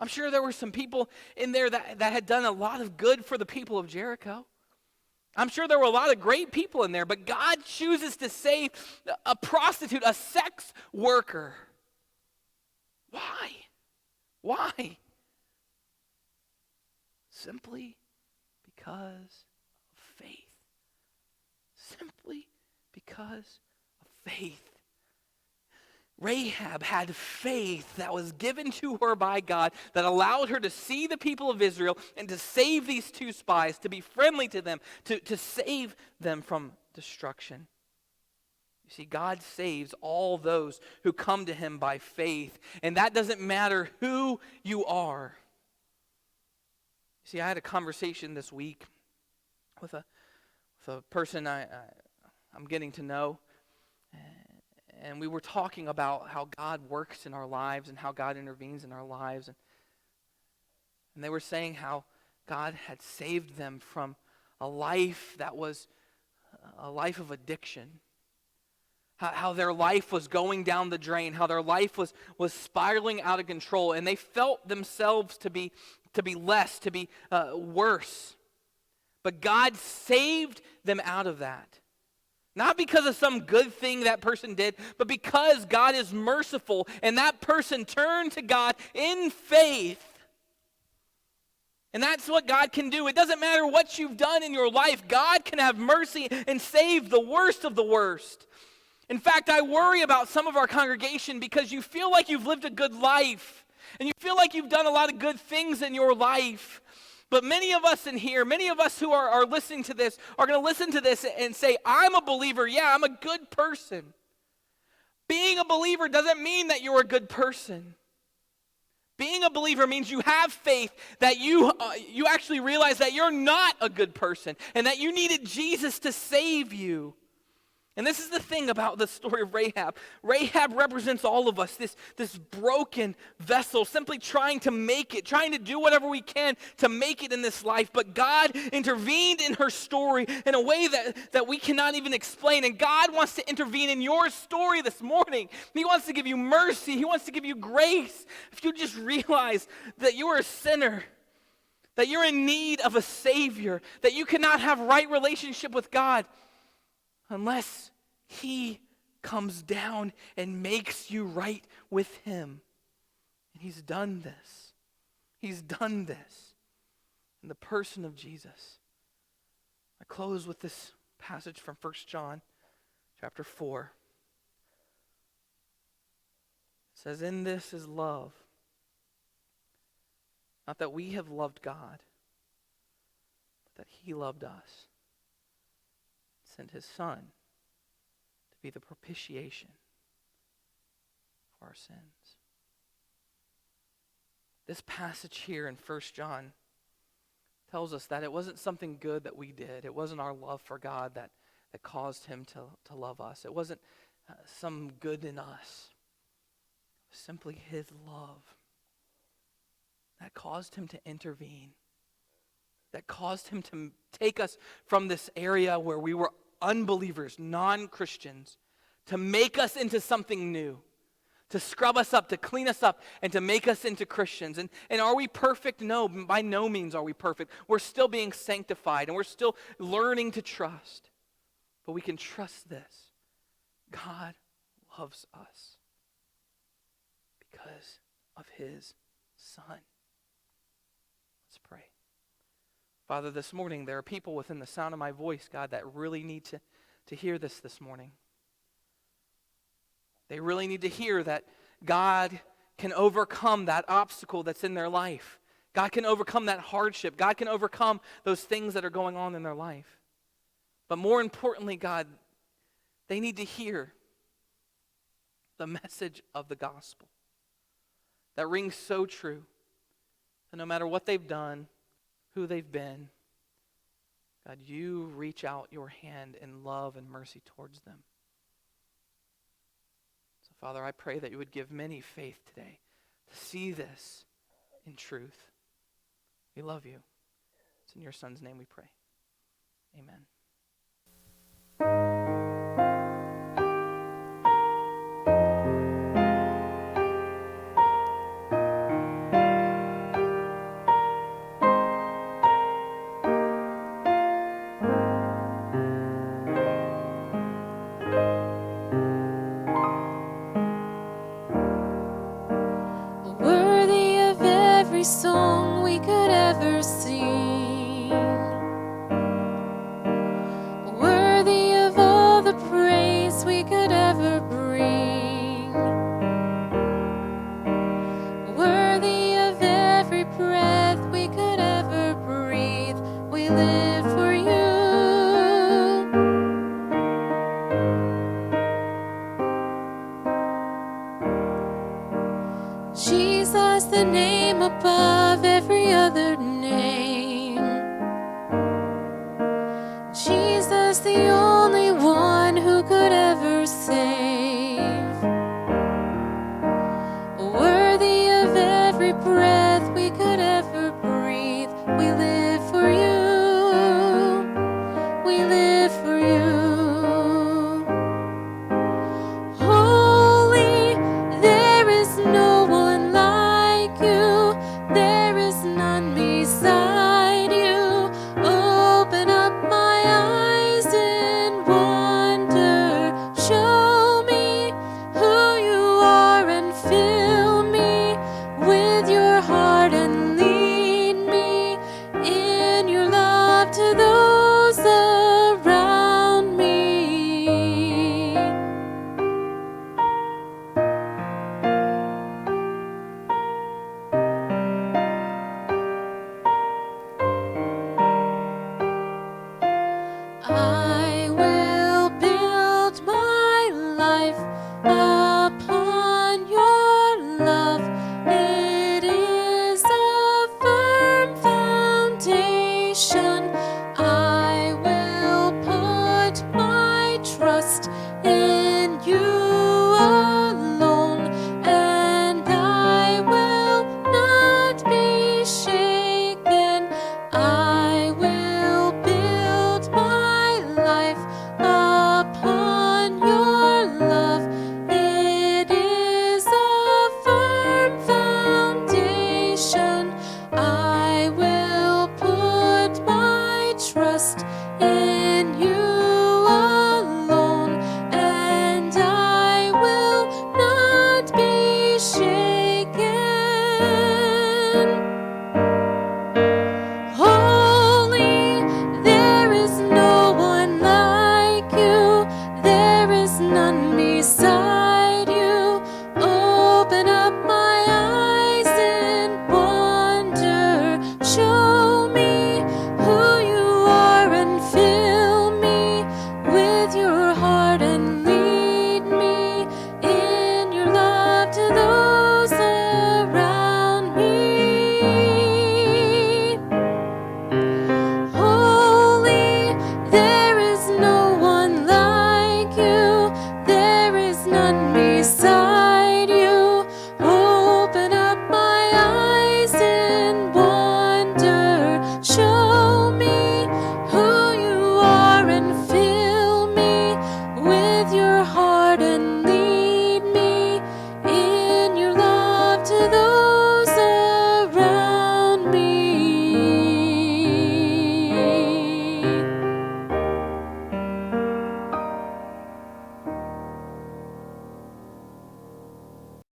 I'm sure there were some people in there that had done a lot of good for the people of Jericho. I'm sure there were a lot of great people in there, but God chooses to save a prostitute, a sex worker. Why? Why? Simply because of faith. Simply because of faith. Rahab had faith that was given to her by God that allowed her to see the people of Israel and to save these two spies, to be friendly to them, to save them from destruction. You see, God saves all those who come to him by faith, and that doesn't matter who you are. You see, I had a conversation this week with a person I'm getting to know. And we were talking about how God works in our lives and how God intervenes in our lives. And they were saying how God had saved them from a life that was a life of addiction. How their life was going down the drain, how their life was spiraling out of control. And they felt themselves to be less, to be worse. But God saved them out of that. Not because of some good thing that person did, but because God is merciful and that person turned to God in faith. And that's what God can do. It doesn't matter what you've done in your life. God can have mercy and save the worst of the worst. In fact, I worry about some of our congregation because you feel like you've lived a good life and you feel like you've done a lot of good things in your life. But many of us in here, many of us who are listening to this, are going to listen to this and say, I'm a believer. Yeah, I'm a good person. Being a believer doesn't mean that you're a good person. Being a believer means you have faith, that you actually realize that you're not a good person and that you needed Jesus to save you. And this is the thing about the story of Rahab. Rahab represents all of us, this broken vessel, simply trying to make it, trying to do whatever we can to make it in this life. But God intervened in her story in a way that we cannot even explain. And God wants to intervene in your story this morning. He wants to give you mercy. He wants to give you grace. If you just realize that you are a sinner, that you're in need of a Savior, that you cannot have right relationship with God unless he comes down and makes you right with him. And he's done this. He's done this in the person of Jesus. I close with this passage from 1 John chapter 4. It says, in this is love. Not that we have loved God, but that he loved us. Sent his Son to be the propitiation for our sins. This passage here in 1 John tells us that it wasn't something good that we did. It wasn't our love for God that caused him to love us. It wasn't some good in us. It was simply his love that caused him to intervene, that caused him to take us from this area where we were unbelievers, non-Christians, to make us into something new, to scrub us up, to clean us up, and to make us into Christians. And are we perfect? No, by no means are we perfect. We're still being sanctified, and we're still learning to trust. But we can trust this. God loves us because of his Son. Let's pray. Father, this morning there are people within the sound of my voice, God, that really need to hear this morning. They really need to hear that God can overcome that obstacle that's in their life. God can overcome that hardship. God can overcome those things that are going on in their life. But more importantly, God, they need to hear the message of the gospel that rings so true that no matter what they've done, who they've been, God, you reach out your hand in love and mercy towards them. So, Father, I pray that you would give many faith today to see this in truth. We love you. It's in your Son's name we pray. Amen. live.